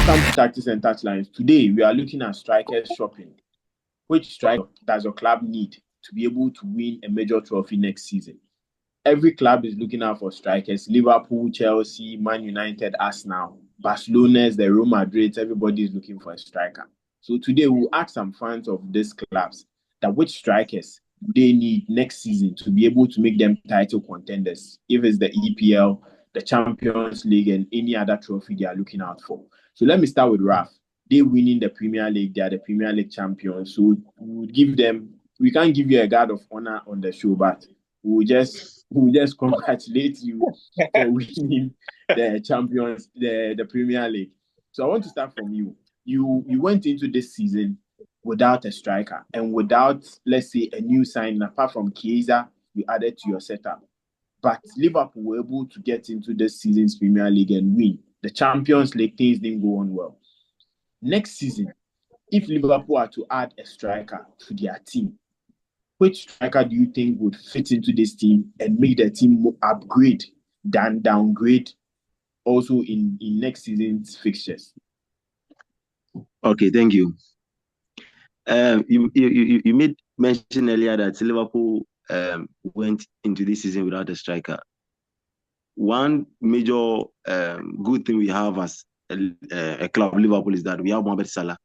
come to tactics and touchlines, today we are looking at strikers shopping. Which striker does your club need to be able to win a major trophy next season? Every club is looking out for strikers. Liverpool, Chelsea, Man United, Arsenal, Barcelona, the Real Madrid, everybody is looking for a striker. So today we'll ask some fans of these clubs that which strikers do they need next season to be able to make them title contenders, if it's the EPL, the Champions League, and any other trophy they are looking out for. So let me start with Raf. They winning the Premier League, they are the Premier League champions. So we give them, we can't give you a guard of honor on the show, but we'll just congratulate you for winning the champions, the Premier League. So I want to start from you. You went into this season without a striker and without, let's say, a new signing apart from Chiesa you added to your setup. But Liverpool were able to get into this season's Premier League and win. The Champions League, things didn't go on well. Next season, if Liverpool are to add a striker to their team, which striker do you think would fit into this team and make the team upgrade than downgrade also in next season's fixtures? Okay, thank you. You made mention earlier that Liverpool went into this season without a striker. One major good thing we have as a club, Liverpool, is that we have Mohamed Salah.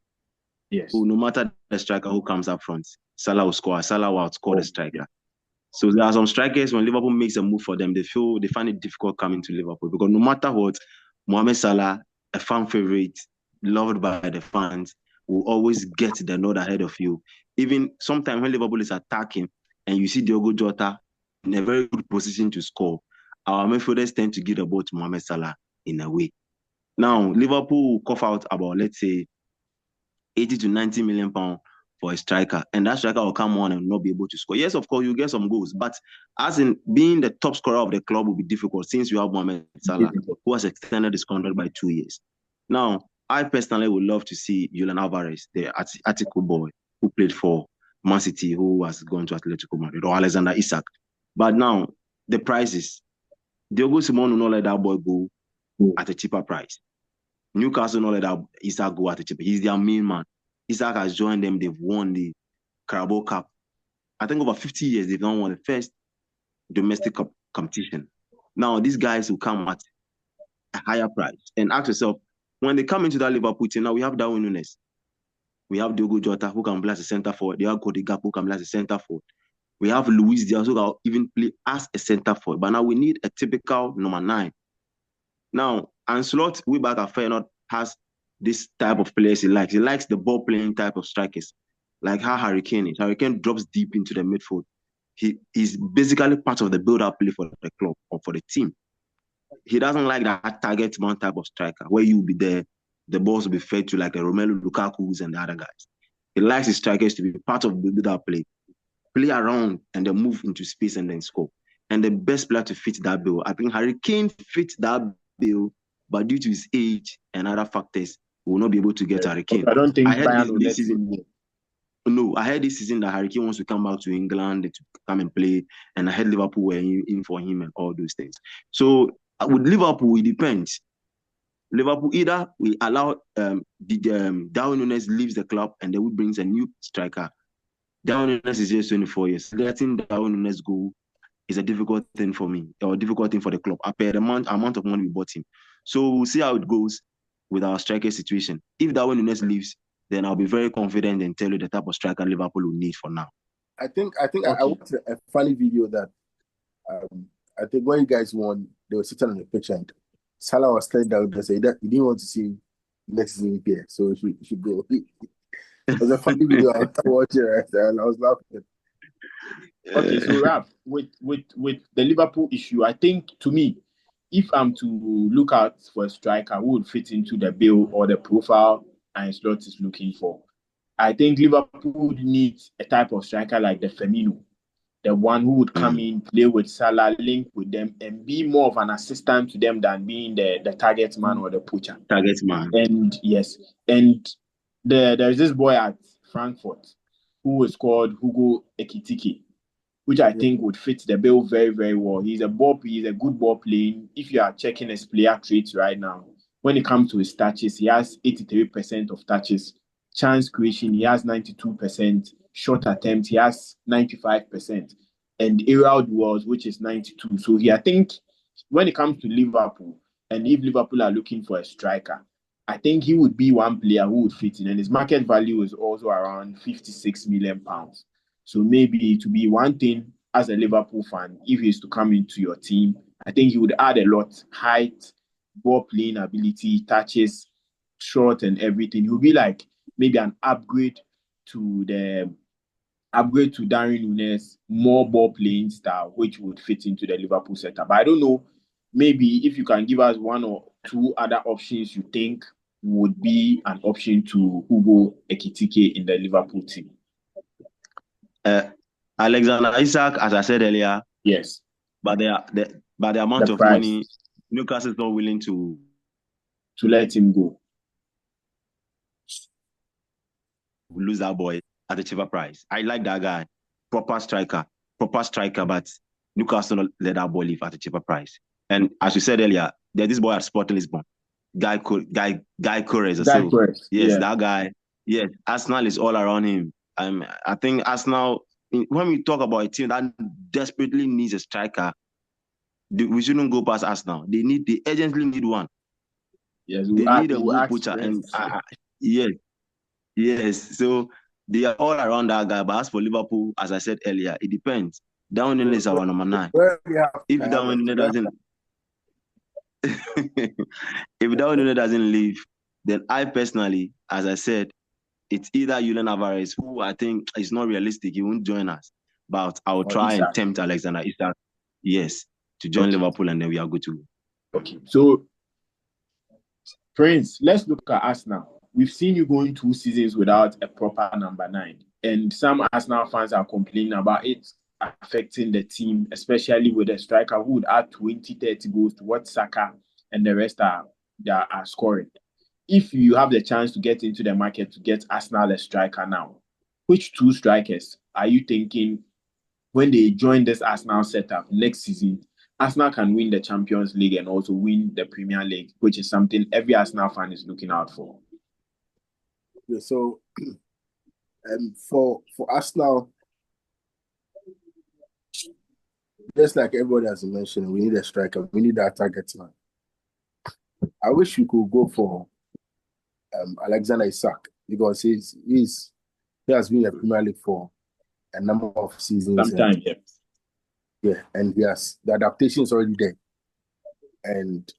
Yes. Who, no matter the striker who comes up front, Salah will score. Salah will outscore the striker. So there are some strikers, when Liverpool makes a move for them, they find it difficult coming to Liverpool because no matter what, Mohamed Salah, a fan favorite, loved by the fans, will always get the nod ahead of you. Even sometimes when Liverpool is attacking and you see Diogo Jota in a very good position to score, our midfielders tend to give the ball to Mohamed Salah in a way. Now, Liverpool will cough out about, let's say, 80 to 90 million pounds for a striker, and that striker will come on and not be able to score. Yes, of course, you get some goals, but as in being the top scorer of the club will be difficult since you have Mohamed Salah, who has extended his contract by 2 years. Now, I personally would love to see Julian Alvarez, the Atletico boy who played for Man City, who has gone to Atletico Madrid, or Alexander Isak. But now, the prices, Diogo Simon will not let that boy go at a cheaper price. Newcastle will not let that Isak go at a cheaper. He's their main man. Isak has joined them. They've won the Carabao Cup. I think over 50 years, they've not won the first domestic cup competition. Now, these guys will come at a higher price. And ask yourself, when they come into that Liverpool team, now we have Darwin Núñez. We have Diogo Jota, who can play as a centre forward. They have Cody Gakpo, who can play as a centre forward. We have Luis Diaz, who can even play as a centre forward. But now we need a typical number 9. Now, Ancelotti, way back at Feyenoord, has this type of players he likes. He likes the ball-playing type of strikers, like how Harry Kane is. Harry Kane drops deep into the midfield. He is basically part of the build-up play for the club or for the team. He doesn't like that target man type of striker where you'll be there, the balls will be fed to like a Romelu Lukaku's and the other guys. He likes his strikers to be part of the build-up play around and then move into space and then score. And the best player to fit that bill, I think Harry Kane fits that bill, but due to his age and other factors, we will not be able to get Harry Kane. I don't think I heard this season. No, I heard this season that Harry Kane wants to come back to England to come and play, and I heard Liverpool were in for him and all those things. So with Liverpool, it depends. Liverpool, either we allow Darwin Núñez leaves the club and then we brings a new striker. Darwin Núñez is just 24 years. Letting Darwin Núñez go is a difficult thing for me, or a difficult thing for the club. I paid the amount of money we bought him. So we'll see how it goes with our striker situation. If Darwin Núñez leaves, then I'll be very confident and tell you the type of striker Liverpool will need for now. I think okay. I watched a funny video that I think when you guys won, they were sitting on the pitch and Salah was telling down and said that he didn't want to see next season here, so he should go. It was a funny video. I watched it and I was laughing. Okay, so Raf, with the Liverpool issue, I think to me, if I'm to look out for a striker who would fit into the bill or the profile Ancelotti is looking for, I think Liverpool needs a type of striker like the Firmino, the one who would come in, play with Salah, link with them, and be more of an assistant to them than being the target man or the poacher. Target man. And yes, and there's this boy at Frankfurt who was called Hugo Ekitike, which I think would fit the bill very, very well. He's a good ball playing. If you are checking his player traits right now, when it comes to his touches, he has 83% of touches. Chance creation, he has 92%. Shot attempt, he has 95%. And aerial duels, which is 92. So I think when it comes to Liverpool, and if Liverpool are looking for a striker, I think he would be one player who would fit in. And his market value is also around £56 million. So maybe to be one thing as a Liverpool fan, if he's to come into your team, I think he would add a lot. Height, ball playing ability, touches, shot, and everything. He'll be like maybe an upgrade to Darwin Núñez, more ball playing style, which would fit into the Liverpool setup. But I don't know, maybe if you can give us one or two other options you think would be an option to Hugo Ekitike in the Liverpool team. Alexander Isak, as I said earlier, yes, but the amount of price. Money, Newcastle is not willing to let him go. Lose that boy at a cheaper price. I like that guy, proper striker, but Newcastle not let that boy leave at a cheaper price. And as you said earlier, there's this boy at Sporting Lisbon, Guy Corres. Yes, that guy. Yes, Arsenal is all around him. I think Arsenal, when we talk about a team that desperately needs a striker, we shouldn't go past Arsenal. They urgently need one. Yes, they need a good poacher. And yes. So they are all around that guy. But as for Liverpool, as I said earlier, it depends. Darwin Núñez is our number 9. If Darwin Núñez doesn't leave, then I personally, as I said, it's either Julian Alvarez, who I think is not realistic. He won't join us. But I will try and tempt Alexander Isak, yes, to join Liverpool, and then we are good to go. Okay. So, Prince, let's look at Arsenal. We've seen you going 2 seasons without a proper number 9. And some Arsenal fans are complaining about it affecting the team, especially with a striker who would add 20, 30 goals to what Saka and the rest are scoring. If you have the chance to get into the market to get Arsenal a striker now, which 2 strikers are you thinking when they join this Arsenal setup next season, Arsenal can win the Champions League and also win the Premier League, which is something every Arsenal fan is looking out for? Yeah, so, for Arsenal, just like everybody has mentioned, we need a striker. We need that target man. I wish we could go for Alexander Isak, because he has been in the Premier League for a number of seasons. Sometimes, and he has the adaptation is already there, and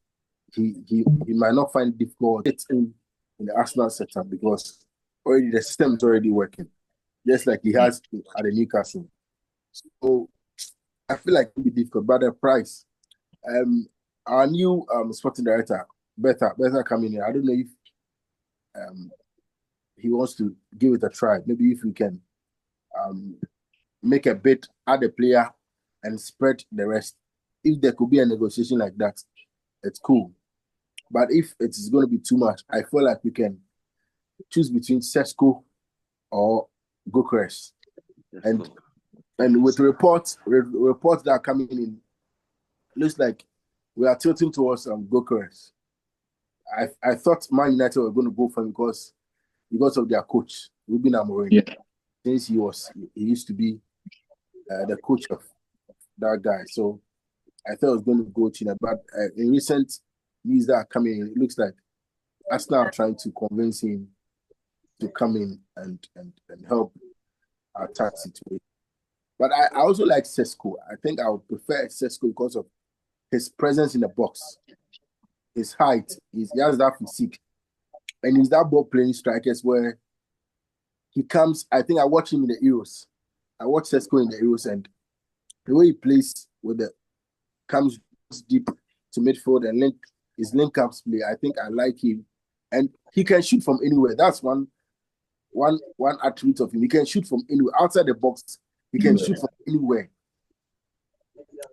he might not find it difficult in the Arsenal setup, because already the system is already working, just like he has at the Newcastle. So I feel like it will be difficult, but the price. Our new sporting director, Beta coming in. I don't know if he wants to give it a try. Maybe if we can make a bid, add a player, and spread the rest. If there could be a negotiation like that, it's cool. But if it's going to be too much, I feel like we can choose between Sesko or Gyökeres. And with reports that are coming in, looks like we are tilting towards Gyökeres. I thought Man United were going to go for him because of their coach, Ruben Amorim. Yeah. Since he used to be the coach of that guy. So I thought I was going to go China. But in recent news that are coming in, it looks like Arsenal are trying to convince him to come in and help our attack situation. But I also like Sesko. I think I would prefer Sesko because of his presence in the box, his height, he has that physique, and he's that ball playing strikers where he comes. I think I watched him in the Euros. I watched Sesko in the Euros, and the way he plays comes deep to midfield and his link-ups play. I think I like him, and he can shoot from anywhere. That's one attribute of him. He can shoot from anywhere outside the box. He can shoot from anywhere,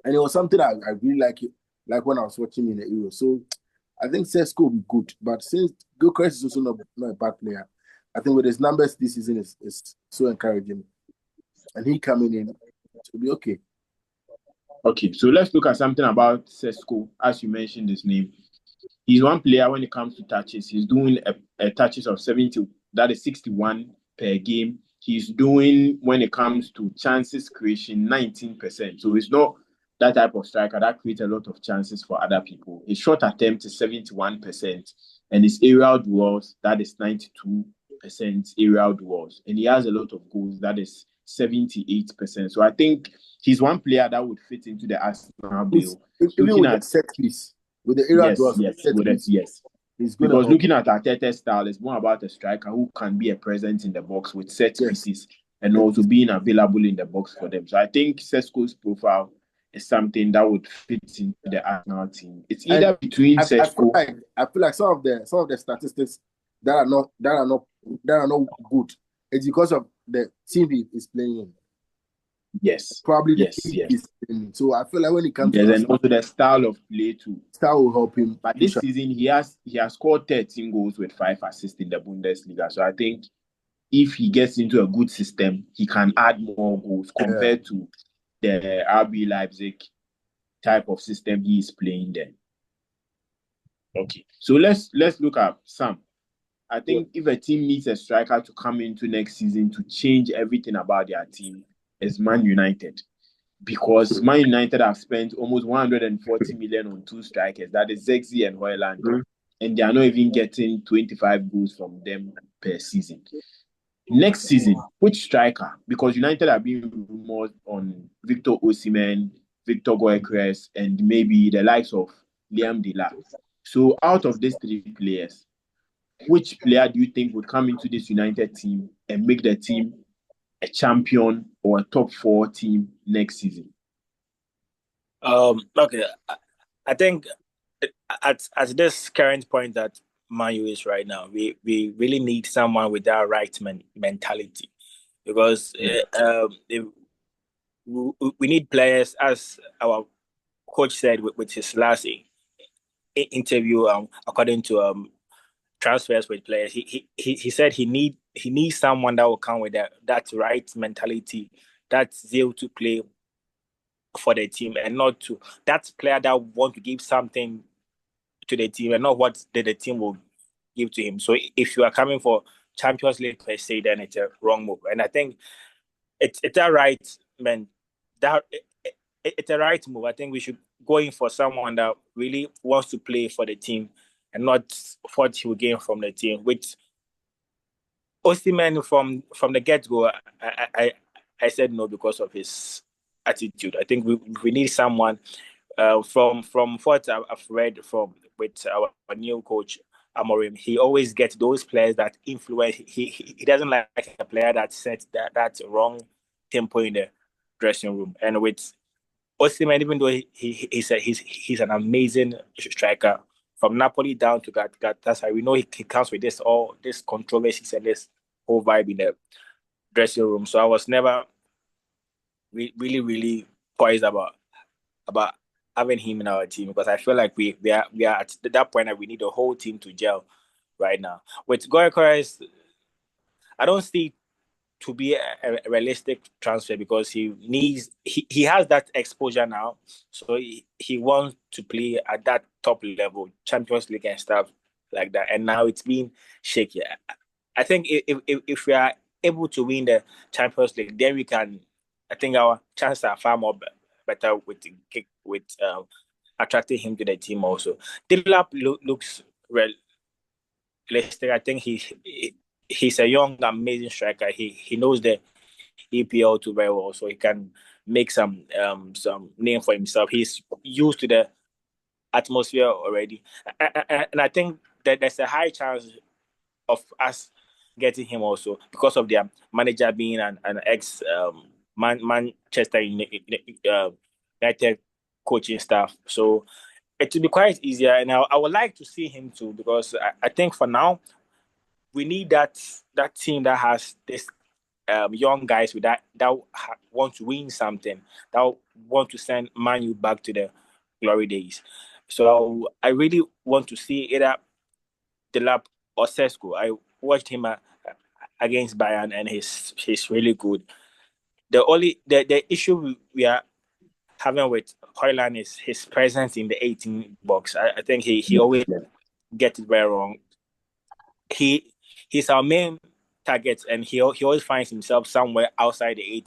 and it was something I really like when I was watching in the Euro. So I think Sesko will be good, but since Gyökeres is also not a bad player, I think with his numbers this season is so encouraging, and he coming in to be okay. Okay, so let's look at something about Sesko. As you mentioned his name, He's one player when it comes to touches. He's doing a touches of 70, that is 61 per game. He's doing, when it comes to chances creation, 19%. So it's not that type of striker that creates a lot of chances for other people. His short attempt is 71%, and his aerial duels, that is 92% aerial duels. And he has a lot of goals, that is 78%. So I think he's one player that would fit into the Arsenal bill. Even with the set piece, with the area yes, yes. Because looking at Arteta's style, it's more about a striker who can be a presence in the box with set pieces and also being available in the box for them. So I think Sesko's profile is something that would fit into the Arsenal team. It's either between Sesko. I feel like some of the statistics that are not good. It's because of the team he is playing in. Yes. Probably yes. So I feel like when it comes to and also the style of play too. Style will help him. But this season he has scored 13 goals with 5 assists in the Bundesliga. So I think if he gets into a good system, he can add more goals compared to the RB Leipzig type of system he is playing there. Okay. So let's look at Sam. I think if a team needs a striker to come into next season to change everything about their team, it's Man United. Because Man United have spent almost 140 million on 2 strikers, that is Zexi and Højlund, and they are not even getting 25 goals from them per season. Next season, which striker? Because United are being rumored on Victor Osimhen, Victor Gyökeres, and maybe the likes of Liam Delap. So out of these 3 players, which player do you think would come into this United team and make the team a champion or a top 4 team next season? Okay, I think at this current point that Man U is right now, we really need someone with that right mentality, because we need players, as our coach said with his last interview, according to transfers with players, he said he needs someone that will come with that right mentality, that zeal to play for the team, and not to that player that want to give something to the team and not what the team will give to him. So if you are coming for Champions League per se, then it's a wrong move. And I think it's a right, man. It's a right move. I think we should go in for someone that really wants to play for the team and not what he will gain from the team. With Osimhen from the get-go, I said no because of his attitude. I think we need someone from what I've read with our new coach Amorim. He always gets those players that influence. He doesn't like a player that sets that wrong tempo in the dressing room. And with Osimhen, even though he's an amazing striker, from Napoli down to Galatasaray, we know he comes with this controversies and this whole vibe in the dressing room. So I was never really poised about having him in our team, because I feel like we are at that point that we need the whole team to gel right now. With Gyökeres, I don't see to be a realistic transfer, because he has that exposure now, so he wants to play at that top level, Champions League and stuff like that. And now it's been shaky. I think if we are able to win the Champions League, then we can. I think our chances are far more better with attracting him to the team. Also, Delap looks realistic. I think he's a young, amazing striker. He knows the EPL too very well, so he can make some name for himself. He's used to the atmosphere already, and I think that there's a high chance of us getting him also, because of their manager being an ex Manchester United coaching staff. So it will be quite easier, and I would like to see him too, because I think for now we need that team that has this young guys with that want to win something, that want to send Man U back to the glory days. So I really want to see either Delap or Sesko. I watched him against Bayern, and he's really good. The issue we are having with Hoyland is his presence in the 18 box. I think he always gets it very wrong. He's our main target, and he always finds himself somewhere outside the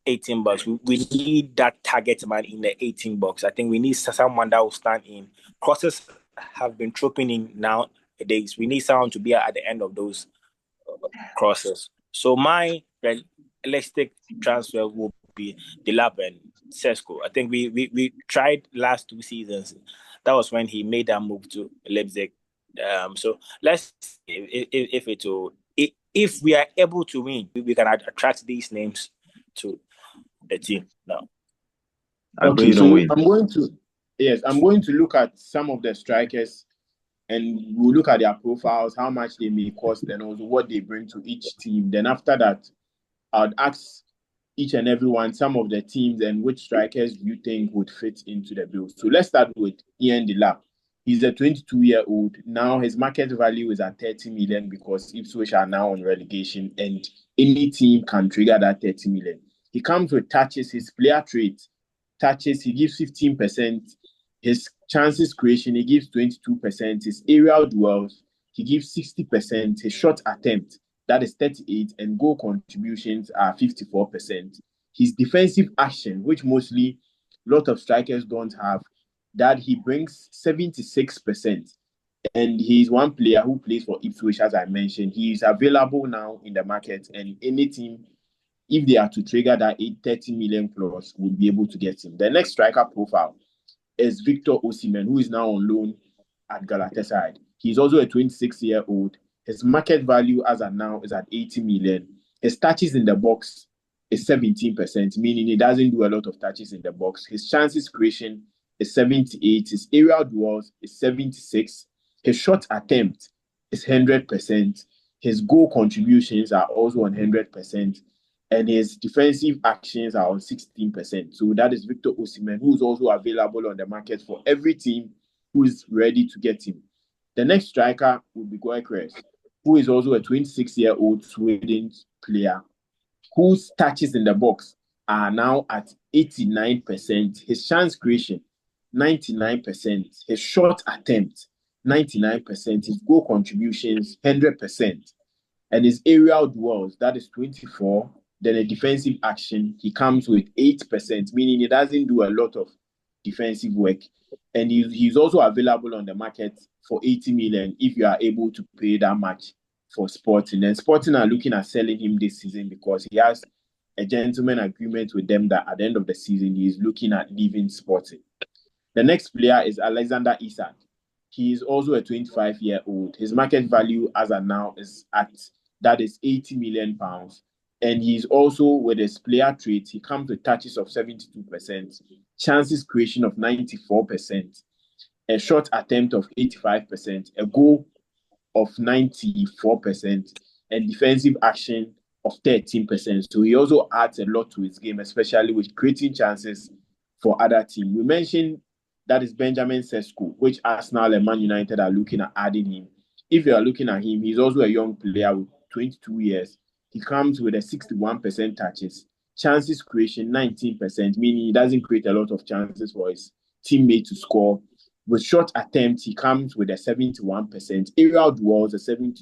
18 box. We need that target man in the 18 box. I think we need someone that will stand in. Crosses have been trooping in nowadays. We need someone to be at the end of those crosses. So my realistic transfer will be Delap and Sesko. I think we tried last 2 seasons. That was when he made that move to Leipzig. So let's see if we are able to win, we can attract these names to the team now. Okay, so I'm going to look at some of the strikers, and we'll look at their profiles, how much they may cost, and also what they bring to each team. Then after that, I'd ask each and every one some of the teams and which strikers you think would fit into the bill. So let's start with Ian Delap. He's a 22-year-old. Now his market value is at 30 million because Ipswich are now on relegation, and any team can trigger that 30 million. He comes with touches, his player trait, touches, he gives 15%. His chances creation, he gives 22%. His aerial duels, he gives 60%. His shot attempt, that is 38%, and goal contributions are 54%. His defensive action, which mostly a lot of strikers don't have, that he brings 76%. And he's one player who plays for Ipswich, as I mentioned. He is available now in the market, and any team, if they are to trigger that 30 million clause, will be able to get him. The next striker profile is Victor Osimhen, who is now on loan at Galatasaray. He's also a 26-year-old. His market value as of now is at 80 million. His touches in the box is 17%, meaning he doesn't do a lot of touches in the box. His chances creation is 78. His aerial duels is 76. His shot attempt is 100%. His goal contributions are also 100%. And his defensive actions are on 16%. So that is Victor Osimhen, who is also available on the market for every team who is ready to get him. The next striker will be Gyökeres, who is also a 26-year-old Sweden player whose touches in the box are now at 89%. His chance creation, 99%. His shot attempt, 99%. His goal contributions, 100%. And his aerial duels, that is 24%. Then a defensive action, he comes with 8%, meaning he doesn't do a lot of defensive work. And he's also available on the market for 80 million if you are able to pay that much for Sporting. And Sporting are looking at selling him this season because he has a gentleman agreement with them that at the end of the season, he is looking at leaving Sporting. The next player is Alexander Isak. He is also a 25-year-old. His market value as of now is that is 80 million pounds. And he's also, with his player trait, he comes with touches of 72%, chances creation of 94%, a shot attempt of 85%, a goal of 94%, and defensive action of 13%. So he also adds a lot to his game, especially with creating chances for other teams. We mentioned that is Benjamin Sesko, which Arsenal and Man United are looking at adding him. If you are looking at him, he's also a young player with 22 years. He comes with a 61% touches, chances creation 19%, meaning he doesn't create a lot of chances for his teammate to score. With shot attempts, he comes with a 71%, aerial duels a 72%,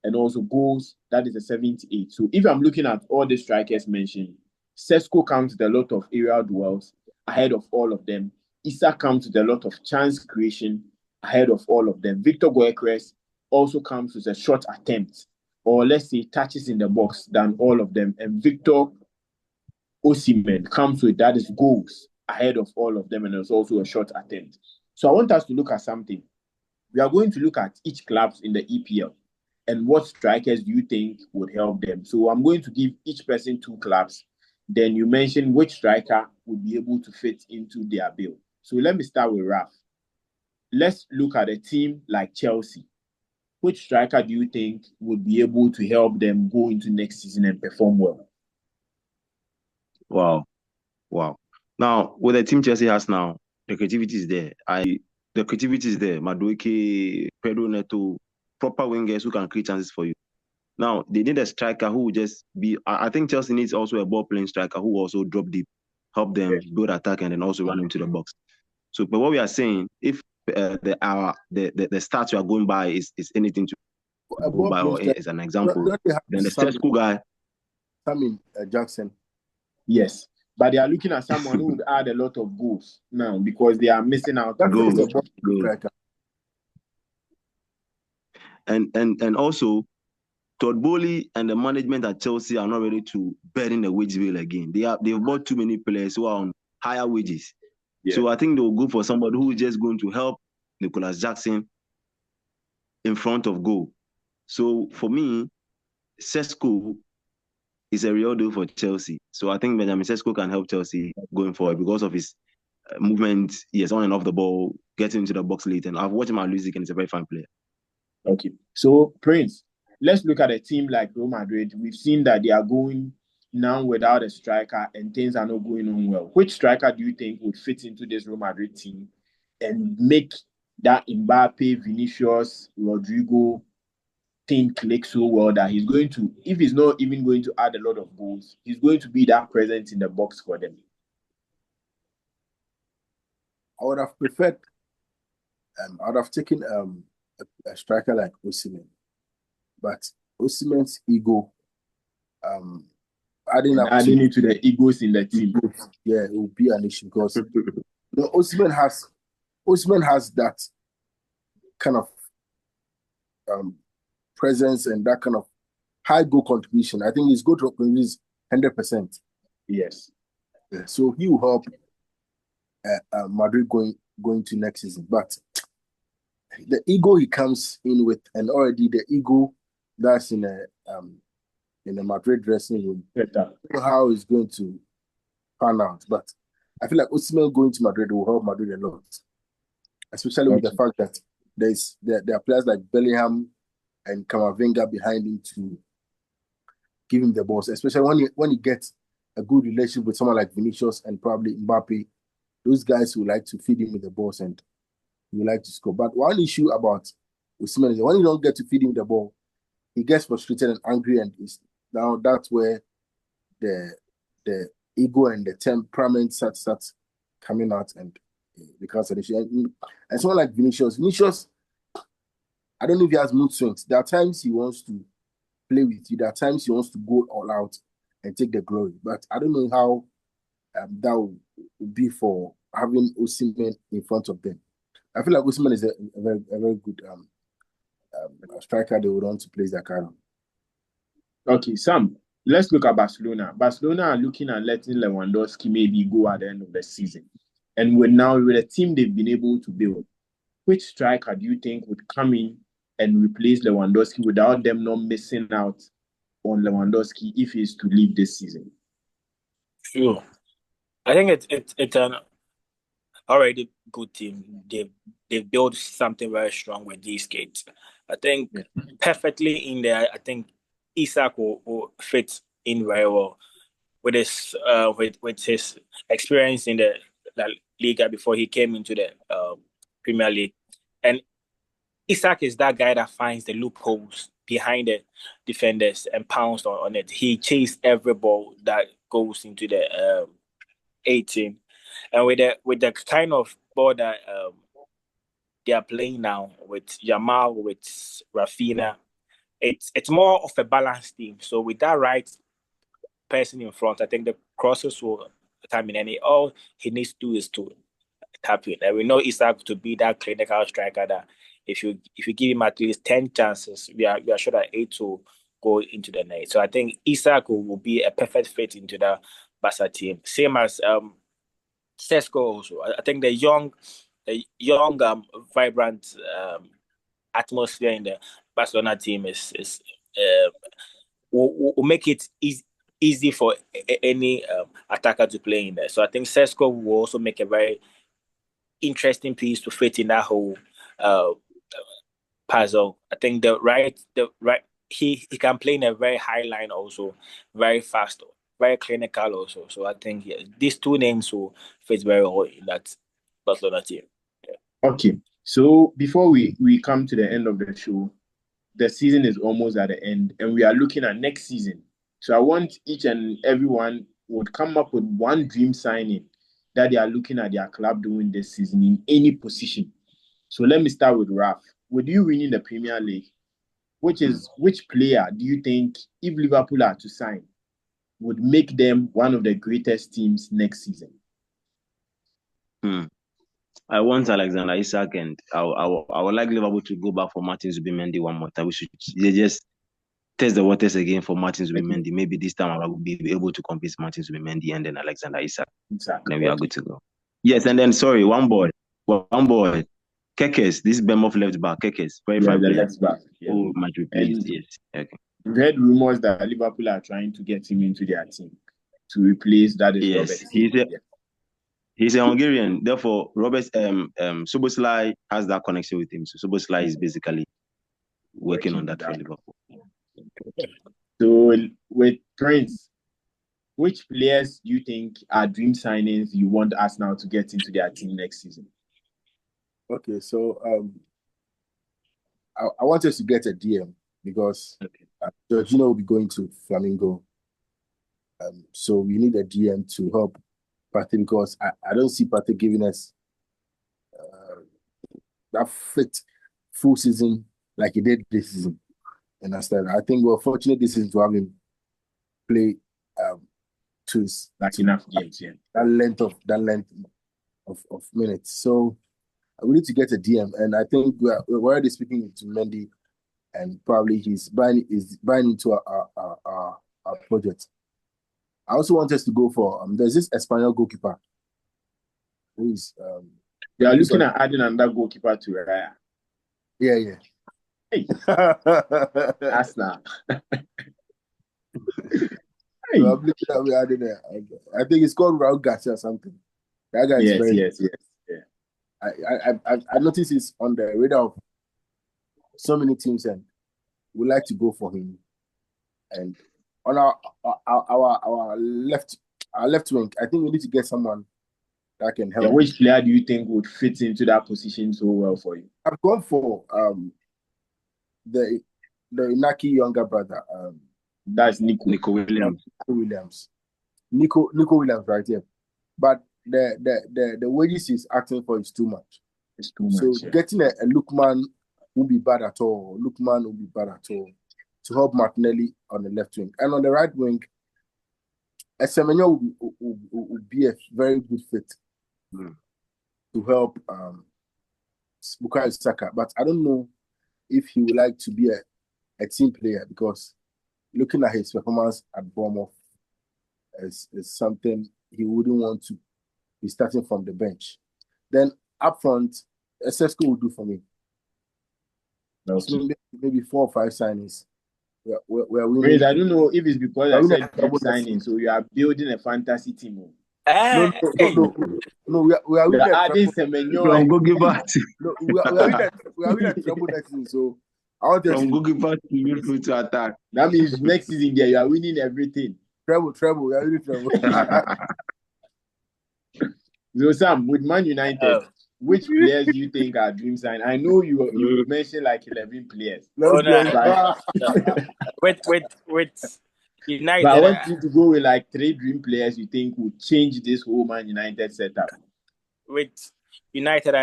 and also goals, that is a 78%. So if I'm looking at all the strikers mentioned, Sesko comes with a lot of aerial duels ahead of all of them. Issa comes with a lot of chance creation ahead of all of them. Victor Gyökeres also comes with a shot attempt, or let's say touches in the box than all of them. And Victor Osimhen comes with, that is, goals ahead of all of them, and there's also a shot attempt. So I want us to look at something. We are going to look at each club in the EPL and what strikers do you think would help them. So I'm going to give each person 2 clubs. Then you mention which striker would be able to fit into their bill. So let me start with Raf. Let's look at a team like Chelsea. Which striker do you think would be able to help them go into next season and perform well? Wow. Now, with the team Chelsea has now, the creativity is there. The creativity is there. Madueke, Pedro Neto, proper wingers who can create chances for you. Now, they need a striker who will just be... I think Chelsea needs also a ball-playing striker who will also drop deep. help them build attack and then also run into the box. So, but what we are saying, if the stats you are going by is anything to go by or is an example, then the Sesko guy, Jackson. Yes, but they are looking at someone who would add a lot of goals now because they are missing out. Goals. And also, Todd Bowley and the management at Chelsea are not ready to burden the wage bill again. They've bought too many players who are on higher wages. Yeah. So I think they'll go for somebody who is just going to help Nicholas Jackson in front of goal. So for me, Sesko is a real deal for Chelsea. So I think Benjamin Sesko can help Chelsea going forward because of his movement, yes, on and off the ball, getting into the box late. And I've watched him at Luzic and he's a very fine player. Okay. So, Prince, let's look at a team like Real Madrid. We've seen that they are going now without a striker and things are not going on well. Which striker do you think would fit into this Real Madrid team and make that Mbappe, Vinicius, Rodrigo thing click so well that he's going to, if he's not even going to add a lot of goals, he's going to be that presence in the box for them? I would have preferred, I would have taken a striker like Osimhen, but Osimhen's ego, adding into the egos in the team, yeah, it will be an issue because Osimhen has that kind of presence and that kind of high goal contribution. I think his goal contribution is 100%. Yes. Yeah, so he will help Madrid going to next season, but the ego he comes in with, and already the ego that's in a Madrid dressing room, I don't know how it's going to pan out. But I feel like Osimhen going to Madrid will help Madrid a lot, especially with the fact that there are players like Bellingham and Camavinga behind him to give him the balls, especially when he gets a good relationship with someone like Vinicius and probably Mbappe. Those guys who like to feed him with the balls and you like to score. But one issue about Osimhen is that when you don't get to feed him the ball, he gets frustrated and angry, and now that's where the ego and the temperament starts coming out and becomes an issue. And someone like Vinicius, I don't know if he has mood swings. There are times he wants to play with you. There are times he wants to go all out and take the glory. But I don't know how that will be for having Osimhen in front of them. I feel like Osimhen is a very good striker they would want to place their card on. Okay, Sam, let's look at Barcelona. Barcelona are looking at letting Lewandowski maybe go at the end of the season. And with a team they've been able to build, which striker do you think would come in and replace Lewandowski without them not missing out on Lewandowski if he's to leave this season? Sure. I think it's an already good team. They've built something very strong with these kids. I think perfectly in there. I think Isak will fit in very well with his experience in the La Liga before he came into the Premier League. And Isak is that guy that finds the loopholes behind the defenders and pounds on it. He chases every ball that goes into the 18. And with the kind of ball that they are playing now with Yamal, with Rafinha, it's more of a balanced team. So with that right person in front, I think the crosses will come in, and all he needs to do is to tap in. And we know Isak to be that clinical striker that if you give him at least 10 chances, we are sure that 8 will go into the net. So I think Isak will be a perfect fit into the Barca team. Same as Sesko also. I think the young, vibrant atmosphere in the Barcelona team will make it easy for any attacker to play in there. So I think Sesko will also make a very interesting piece to fit in that whole puzzle. I think he can play in a very high line also, very fast, very clinical also. So I think these two names will fit very well in that Barcelona team. Yeah. Okay, so before we come to the end of the show, the season is almost at the end, and we are looking at next season. So I want each and everyone would come up with one dream signing that they are looking at their club doing this season in any position. So let me start with Raf. Would you win in the Premier League? Which player do you think, if Liverpool are to sign, would make them one of the greatest teams next season? I want Alexander Isak, and I would like Liverpool to go back for Martin Zubimendi one more time. They just test the waters again for Martin Zubimendi. Maybe this time I will be able to convince Martin Zubimendi and then Alexander Isak. Then we are good to go. Yes, and then sorry, one boy, Kekes, this Bournemouth left back, Kekes, very fine player. Left back. Yeah. Oh, might replace. Yes, okay. We've heard rumors that Liverpool are trying to get him into their team to replace that. Yes, he's a Hungarian. Therefore, Szoboszlai has that connection with him. So Szoboszlai is basically working on that for Liverpool. So with Prince, which players do you think are dream signings you want Arsenal to get into their team next season? Okay, so I want us to get a DM because Jorginho will be going to Flamengo. So we need a DM to help Partey because I don't see Partey giving us that fit full season like he did this season. And I think we're fortunate this season to have him play to his enough games, that length of minutes. So we need to get a DM, and I think we're already speaking to Mendy, and probably he's buying into our project. I also want us to go for there's this Espanyol goalkeeper who is you are looking at adding another goalkeeper to Raya. Yeah. Hey. Arsenal. So I'm looking at we adding there. I think it's called Raul Garcia or something. That guy is very yes. I noticed he's on the radar of so many teams, and we like to go for him. And on our left wing, I think we need to get someone that can help. Which player do you think would fit into that position so well for you? I've gone for the Inaki younger brother. That's Nico Williams. Nico Williams, right here. But the wages he's asking for is too much. It's too much. Getting a Lookman won't be bad at all. To help Martinelli on the left wing. And on the right wing, Osimhen would be a very good fit to help Bukayo Saka. But I don't know if he would like to be a team player because looking at his performance at Bournemouth is something he wouldn't want to be starting from the bench. Then up front, Sesko will do for me. So maybe 4 or 5 signings. We're winning. I don't know if it's because I said keep signing, so you are building a fantasy team. No, we are winning. Adding Semenyo. From goalkeeper No, we are winning a trouble next season. So I want to from goalkeeper to midfield to attack. That means next season there you are winning everything. Treble. We are winning treble. So Sam, with Man United, which players do you think are dream sign? I know you mentioned like 11 players. With United, but I want you to go with like 3 dream players you think would change this whole Man United setup. With United,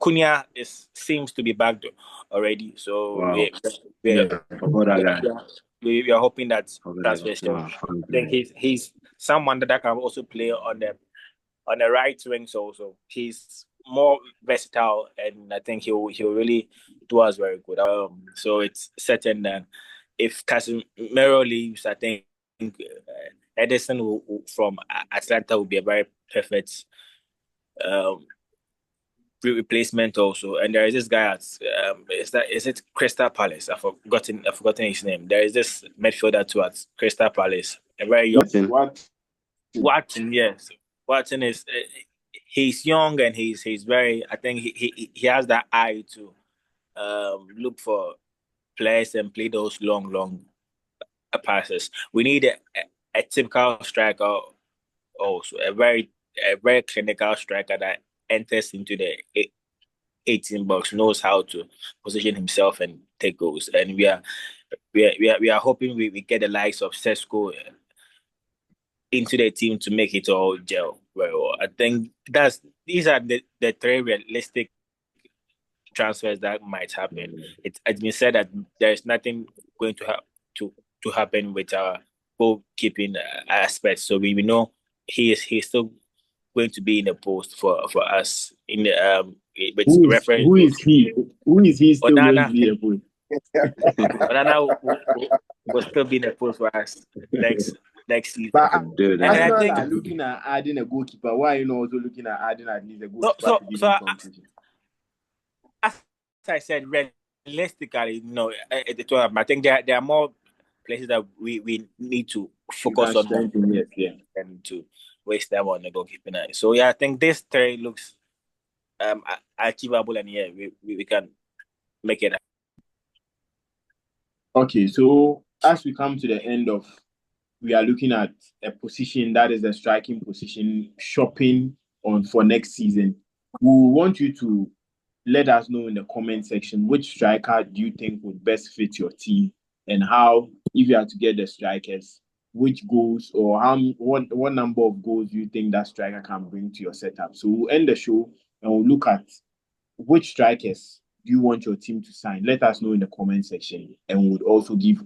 Cunha seems to be back already. So wow. we are hoping that transfer. I think he's someone that can also play on the right wing. So he's more versatile, and I think he'll really do us very good. So it's certain that if Casemiro leaves, I think Ederson from Atlanta will be a very perfect replacement also. And there is this guy at is it Crystal Palace? I've forgotten his name. There is this midfielder too at Crystal Palace, a very young Watson. Yes, Watson is he's young and he's very. I think he has that eye to look for players and play those long passes. We need a typical striker also, a very clinical striker that enters into the 18 box, knows how to position himself and take goals. And we are hoping we get the likes of Sesko into the team to make it all gel very well. I think these are the three realistic transfers that might happen. It's been said that there is nothing going to happen with our goalkeeping aspect. So we know he's still going to be in the post for us in the with reference. Who is he? Who is he still going to Onana. be a post? Onana will still be in the post for us next season. But And Arsenal I think are looking at adding a goalkeeper. Why are you not also looking at adding at least a goalkeeper so. to give So them competition? as I said, realistically, no, it will happen. I think there are more places that we need to focus on more than to waste them on the goalkeeping eye. So yeah, I think this three looks achievable, and yeah, we can make it. Okay, so as we come to the end of, we are looking at a position that is a striking position, shopping on for next season. We want you to let us know in the comment section which striker do you think would best fit your team, and how, if you are to get the strikers, which goals or what number of goals do you think that striker can bring to your setup. So we'll end the show and we'll look at which strikers do you want your team to sign. Let us know in the comment section, and we would also give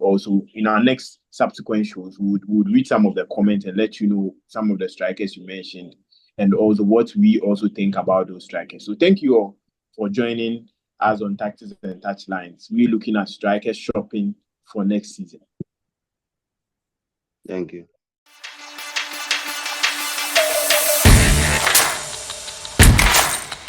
in our next subsequent shows, we would read some of the comments and let you know some of the strikers you mentioned, and also what we also think about those strikers. So thank you all for joining us on Tactics and Touchlines. We're looking at strikers shopping for next season. Thank you.